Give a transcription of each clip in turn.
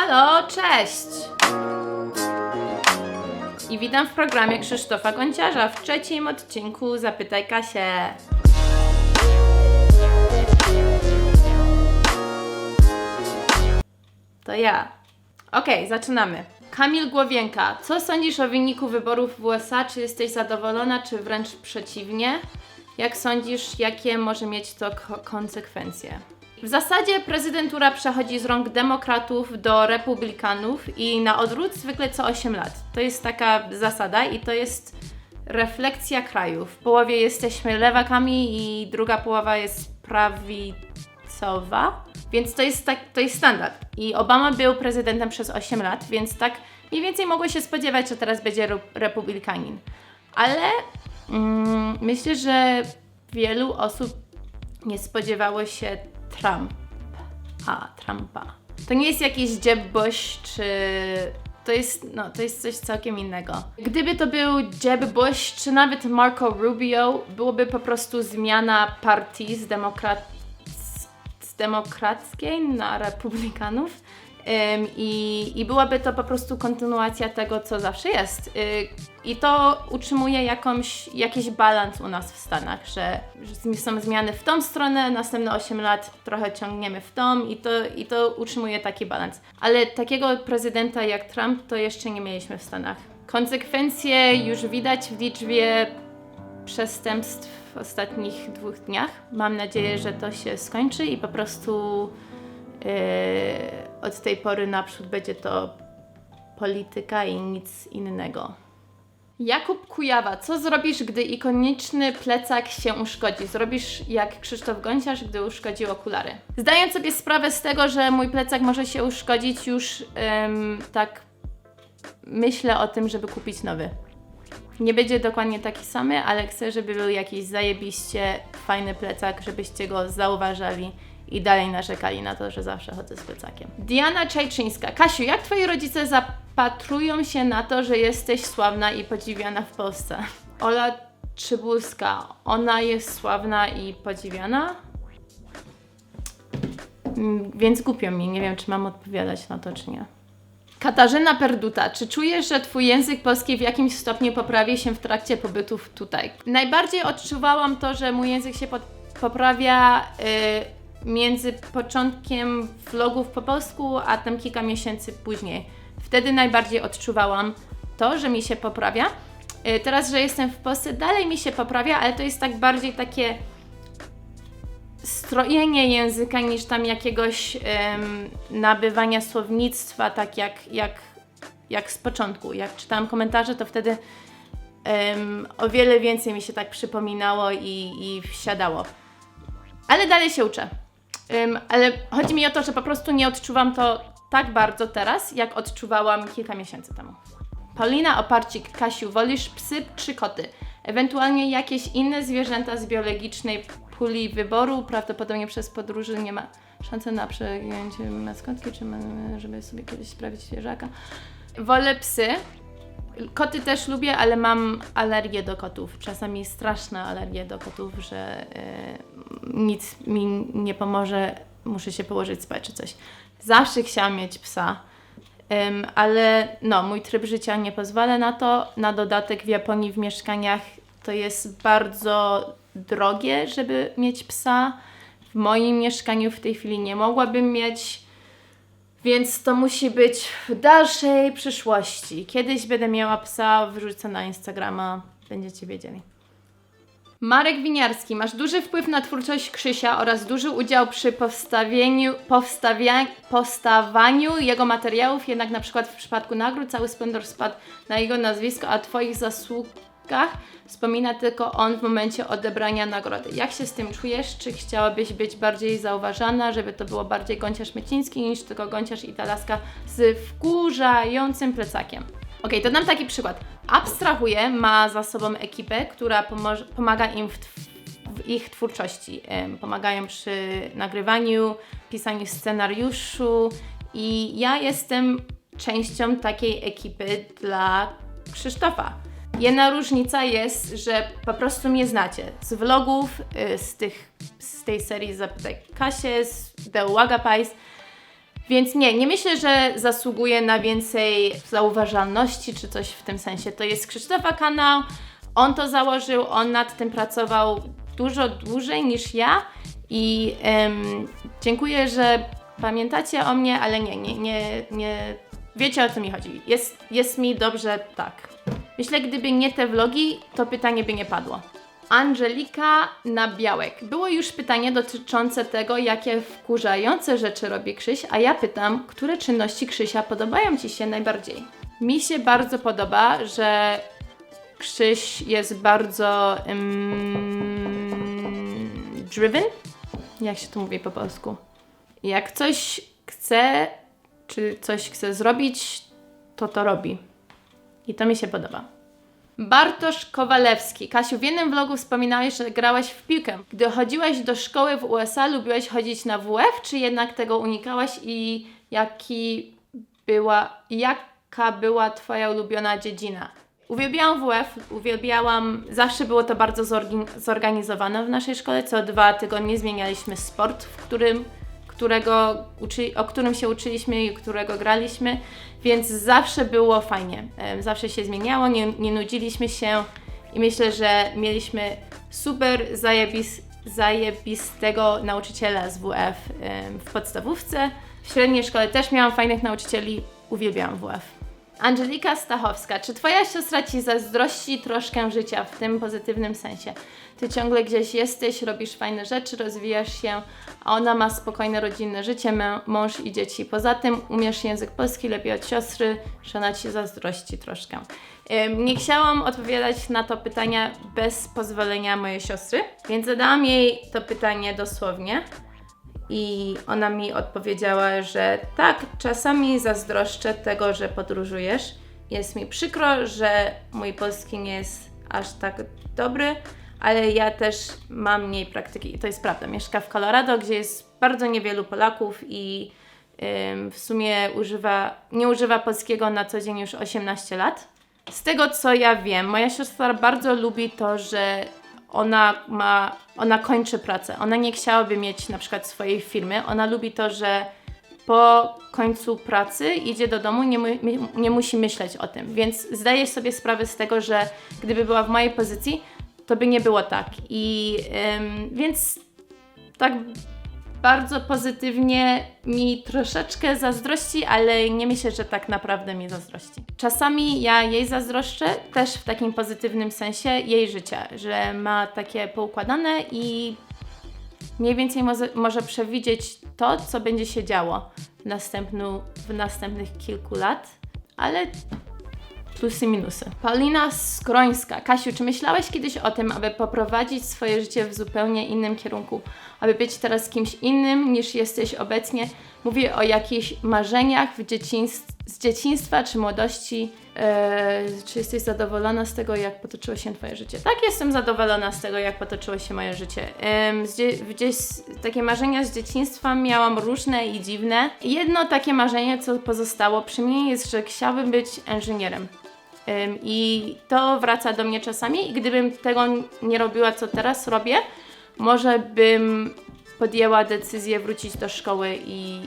Halo, cześć! I witam w programie Krzysztofa Gonciarza w trzecim odcinku Zapytaj Kasię. To ja. Okej, zaczynamy. Kamil Głowienka. Co sądzisz o wyniku wyborów w USA? Czy jesteś zadowolona, czy wręcz przeciwnie? Jak sądzisz, jakie może mieć to konsekwencje? W zasadzie prezydentura przechodzi z rąk demokratów do republikanów i na odwrót zwykle co 8 lat. To jest taka zasada i to jest refleksja kraju. W połowie jesteśmy lewakami i druga połowa jest prawicowa, więc to jest standard. I Obama był prezydentem przez 8 lat, więc tak mniej więcej mogło się spodziewać, że teraz będzie republikanin. Ale myślę, że wielu osób nie spodziewało się Trumpa. To nie jest jakiś Jeb Bush, czy... To jest coś całkiem innego. Gdyby to był Jeb Bush, czy nawet Marco Rubio, byłoby po prostu zmiana partii z demokrackiej na republikanów. I byłaby to po prostu kontynuacja tego, co zawsze jest. I to utrzymuje jakiś balans u nas w Stanach, że są zmiany w tą stronę, następne 8 lat trochę ciągniemy w tą i to utrzymuje taki balans. Ale takiego prezydenta jak Trump to jeszcze nie mieliśmy w Stanach. Konsekwencje już widać w liczbie przestępstw w ostatnich 2 dniach. Mam nadzieję, że to się skończy i po prostu od tej pory naprzód będzie to polityka i nic innego. Jakub Kujawa. Co zrobisz, gdy ikoniczny plecak się uszkodzi? Zrobisz jak Krzysztof Gonciarz, gdy uszkodził okulary. Zdając sobie sprawę z tego, że mój plecak może się uszkodzić, już tak myślę o tym, żeby kupić nowy. Nie będzie dokładnie taki samy, ale chcę, żeby był jakiś zajebiście fajny plecak, żebyście go zauważali i dalej narzekali na to, że zawsze chodzę z plecakiem. Diana Czajczyńska. Kasiu, jak twoi rodzice zapatrują się na to, że jesteś sławna i podziwiana w Polsce? Ola Przybulska. Ona jest sławna i podziwiana? Więc głupio mi. Nie wiem, czy mam odpowiadać na to, czy nie. Katarzyna Perduta. Czy czujesz, że twój język polski w jakimś stopniu poprawi się w trakcie pobytów tutaj? Najbardziej odczuwałam to, że mój język się poprawia między początkiem vlogów po polsku, a tam kilka miesięcy później. Wtedy najbardziej odczuwałam to, że mi się poprawia. Teraz, że jestem w Polsce, dalej mi się poprawia, ale to jest tak bardziej takie strojenie języka niż tam jakiegoś nabywania słownictwa, tak jak z początku. Jak czytałam komentarze, to wtedy o wiele więcej mi się tak przypominało i wsiadało. Ale dalej się uczę. Ale chodzi mi o to, że po prostu nie odczuwam to tak bardzo teraz, jak odczuwałam kilka miesięcy temu. Paulina Oparcik. Kasiu, wolisz psy czy koty? Ewentualnie jakieś inne zwierzęta z biologicznej puli wyboru? Prawdopodobnie przez podróży nie ma szansy na przejęcie maskotki, czy żeby sobie kiedyś sprawić świeżaka. Wolę psy. Koty też lubię, ale mam alergię do kotów. Czasami straszne alergie do kotów, że nic mi nie pomoże, muszę się położyć spać czy coś. Zawsze chciałam mieć psa, ale mój tryb życia nie pozwala na to. Na dodatek w Japonii w mieszkaniach to jest bardzo drogie, żeby mieć psa. W moim mieszkaniu w tej chwili nie mogłabym mieć, więc to musi być w dalszej przyszłości. Kiedyś będę miała psa, wrzucę na Instagrama, będziecie wiedzieli. Marek Winiarski. Masz duży wpływ na twórczość Krzysia oraz duży udział przy powstawaniu jego materiałów, jednak na przykład w przypadku nagród cały splendor spadł na jego nazwisko, a twoich zasługach wspomina tylko on w momencie odebrania nagrody. Jak się z tym czujesz? Czy chciałabyś być bardziej zauważana, żeby to było bardziej Gonciarz Myciński niż tylko Gonciarz i ta laska z wkurzającym plecakiem? Okej, to dam taki przykład. Abstrahuję ma za sobą ekipę, która pomaga im w ich twórczości. Pomagają przy nagrywaniu, pisaniu scenariuszu i ja jestem częścią takiej ekipy dla Krzysztofa. Jedna różnica jest, że po prostu mnie znacie z vlogów, z tej serii Zapytaj Kasię, z The Waga Pies, Więc nie myślę, że zasługuje na więcej zauważalności czy coś w tym sensie. To jest Krzysztofa kanał, on to założył, on nad tym pracował dużo dłużej niż ja i dziękuję, że pamiętacie o mnie, ale nie wiecie, o co mi chodzi. Jest mi dobrze tak. Myślę, gdyby nie te vlogi, to pytanie by nie padło. Angelika Nabiałek. Było już pytanie dotyczące tego, jakie wkurzające rzeczy robi Krzyś, a ja pytam, które czynności Krzysia podobają Ci się najbardziej? Mi się bardzo podoba, że Krzyś jest bardzo driven? Jak się to mówi po polsku? Jak coś chce, czy coś chce zrobić, to robi. I to mi się podoba. Bartosz Kowalewski. Kasiu, w jednym vlogu wspominałeś, że grałaś w piłkę. Gdy chodziłaś do szkoły w USA, lubiłaś chodzić na WF, czy jednak tego unikałaś i jaka była Twoja ulubiona dziedzina? Uwielbiałam WF, zawsze było to bardzo zorganizowane w naszej szkole. Co 2 tygodnie zmienialiśmy sport, o którym się uczyliśmy i którego graliśmy, więc zawsze było fajnie. Zawsze się zmieniało, nie nudziliśmy się i myślę, że mieliśmy super zajebistego nauczyciela z WF w podstawówce. W średniej szkole też miałam fajnych nauczycieli, uwielbiałam WF. Angelika Stachowska. Czy Twoja siostra Ci zazdrości troszkę życia w tym pozytywnym sensie? Ty ciągle gdzieś jesteś, robisz fajne rzeczy, rozwijasz się, a ona ma spokojne rodzinne życie, mąż i dzieci. Poza tym umiesz język polski lepiej od siostry, że ona Ci zazdrości troszkę. Nie chciałam odpowiadać na to pytanie bez pozwolenia mojej siostry, więc zadałam jej to pytanie dosłownie. I ona mi odpowiedziała, że tak, czasami zazdroszczę tego, że podróżujesz. Jest mi przykro, że mój polski nie jest aż tak dobry, ale ja też mam mniej praktyki. I to jest prawda. Mieszka w Colorado, gdzie jest bardzo niewielu Polaków i w sumie nie używa polskiego na co dzień już 18 lat. Z tego co ja wiem, moja siostra bardzo lubi to, że ona kończy pracę. Ona nie chciałaby mieć na przykład swojej firmy. Ona lubi to, że po końcu pracy idzie do domu, nie musi myśleć o tym. Więc zdaję sobie sprawę z tego, że gdyby była w mojej pozycji, to by nie było tak. Więc tak bardzo pozytywnie mi troszeczkę zazdrości, ale nie myślę, że tak naprawdę mi zazdrości. Czasami ja jej zazdroszczę, też w takim pozytywnym sensie jej życia, że ma takie poukładane i mniej więcej może przewidzieć to, co będzie się działo w następnych kilku lat, ale plusy, minusy. Paulina Skrońska. Kasiu, czy myślałeś kiedyś o tym, aby poprowadzić swoje życie w zupełnie innym kierunku? Aby być teraz kimś innym niż jesteś obecnie? Mówię o jakichś marzeniach z dzieciństwa czy młodości. Czy jesteś zadowolona z tego, jak potoczyło się Twoje życie? Tak, jestem zadowolona z tego, jak potoczyło się moje życie. Takie marzenia z dzieciństwa miałam różne i dziwne. Jedno takie marzenie, co pozostało przy mnie, jest, że chciałabym być inżynierem. I to wraca do mnie czasami i gdybym tego nie robiła, co teraz robię, może bym podjęła decyzję wrócić do szkoły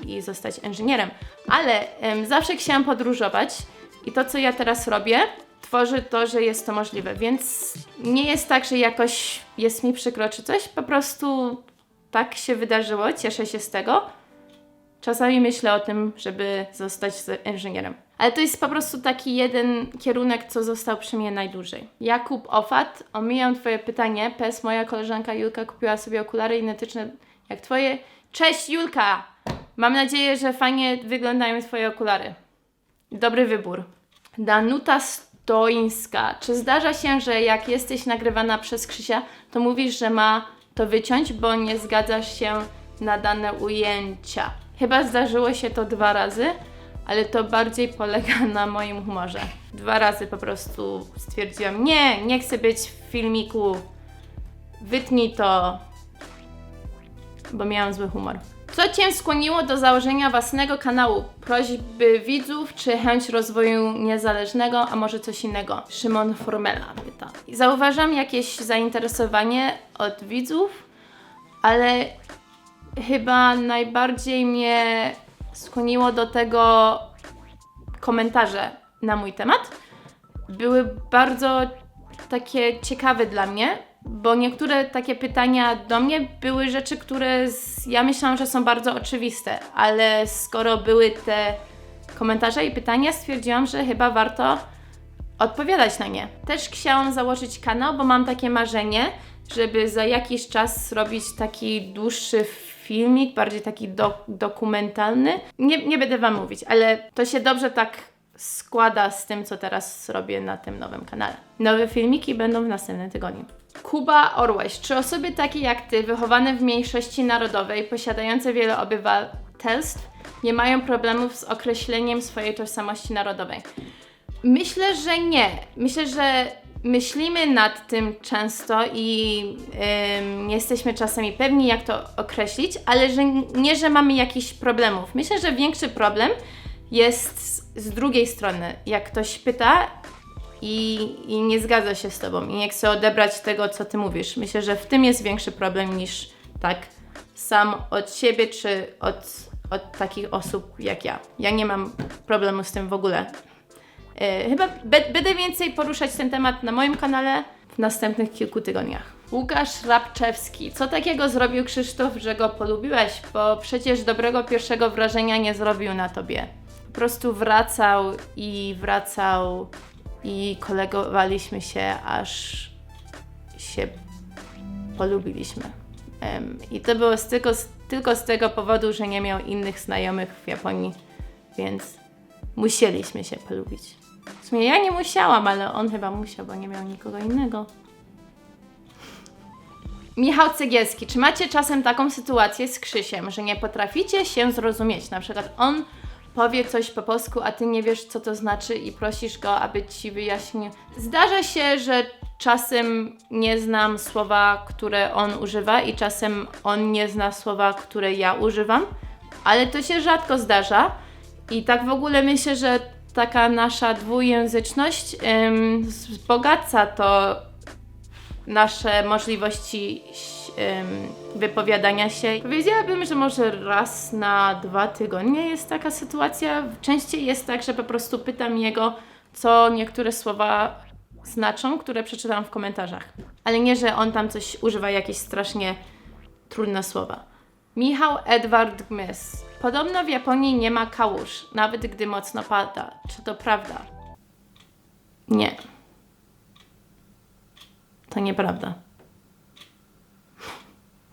i zostać inżynierem. Ale zawsze chciałam podróżować i to, co ja teraz robię, tworzy to, że jest to możliwe. Więc nie jest tak, że jakoś jest mi przykro czy coś, po prostu tak się wydarzyło, cieszę się z tego. Czasami myślę o tym, żeby zostać inżynierem. Ale to jest po prostu taki jeden kierunek, co został przy mnie najdłużej. Jakub Ofat, omijam Twoje pytanie. PS, moja koleżanka Julka kupiła sobie okulary identyczne jak Twoje. Cześć Julka! Mam nadzieję, że fajnie wyglądają Twoje okulary. Dobry wybór. Danuta Stoińska. Czy zdarza się, że jak jesteś nagrywana przez Krzysia, to mówisz, że ma to wyciąć, bo nie zgadzasz się na dane ujęcia? Chyba zdarzyło się to 2 razy, ale to bardziej polega na moim humorze. 2 razy po prostu stwierdziłam, nie chcę być w filmiku, wytnij to, bo miałam zły humor. Co Cię skłoniło do założenia własnego kanału? Prośby widzów, czy chęć rozwoju niezależnego, a może coś innego? Szymon Formela pyta. Zauważam jakieś zainteresowanie od widzów, ale chyba najbardziej mnie skłoniło do tego komentarze na mój temat. Były bardzo takie ciekawe dla mnie, bo niektóre takie pytania do mnie były rzeczy, które ja myślałam, że są bardzo oczywiste, ale skoro były te komentarze i pytania, stwierdziłam, że chyba warto odpowiadać na nie. Też chciałam założyć kanał, bo mam takie marzenie, żeby za jakiś czas zrobić taki dłuższy filmik, bardziej taki dokumentalny. Nie będę Wam mówić, ale to się dobrze tak składa z tym, co teraz robię na tym nowym kanale. Nowe filmiki będą w następnym tygodniu. Kuba Orłeś. Czy osoby takie jak Ty, wychowane w mniejszości narodowej, posiadające wiele obywatelstw, nie mają problemów z określeniem swojej tożsamości narodowej? Myślę, że nie. Myślę, że myślimy nad tym często i jesteśmy czasami pewni, jak to określić, ale że nie, że mamy jakichś problemów. Myślę, że większy problem jest z drugiej strony. Jak ktoś pyta i nie zgadza się z Tobą i nie chce odebrać tego, co Ty mówisz. Myślę, że w tym jest większy problem niż tak sam od siebie czy od takich osób jak ja. Ja nie mam problemu z tym w ogóle. Chyba będę więcej poruszać ten temat na moim kanale w następnych kilku tygodniach. Łukasz Rabczewski. Co takiego zrobił Krzysztof, że go polubiłeś? Bo przecież dobrego pierwszego wrażenia nie zrobił na Tobie. Po prostu wracał i kolegowaliśmy się, aż się polubiliśmy. I to było tylko z tego powodu, że nie miał innych znajomych w Japonii, więc musieliśmy się polubić. W sumie ja nie musiałam, ale on chyba musiał, bo nie miał nikogo innego. Michał Cegielski. Czy macie czasem taką sytuację z Krzysiem, że nie potraficie się zrozumieć? Na przykład on powie coś po polsku, a Ty nie wiesz, co to znaczy i prosisz go, aby Ci wyjaśnił. Zdarza się, że czasem nie znam słowa, które on używa i czasem on nie zna słowa, które ja używam, ale to się rzadko zdarza i tak w ogóle myślę, że taka nasza dwujęzyczność wzbogaca to nasze możliwości wypowiadania się. Powiedziałabym, że może raz na 2 tygodnie jest taka sytuacja. Częściej jest tak, że po prostu pytam jego, co niektóre słowa znaczą, które przeczytam w komentarzach. Ale nie, że on tam coś używa, jakieś strasznie trudne słowa. Michał Edward Gmys. Podobno w Japonii nie ma kałuż, nawet gdy mocno pada. Czy to prawda? Nie. To nieprawda.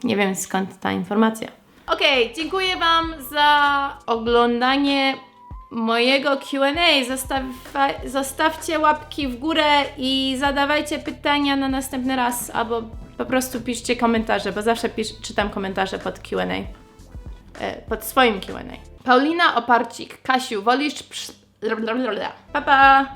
Nie wiem, skąd ta informacja. Okej, dziękuję Wam za oglądanie mojego Q&A. Zostawcie łapki w górę i zadawajcie pytania na następny raz, albo po prostu piszcie komentarze, bo zawsze czytam komentarze pod Q&A. Pod swoim Q&A. Paulina Oparcik. Kasiu, wolisz... Pa, pa!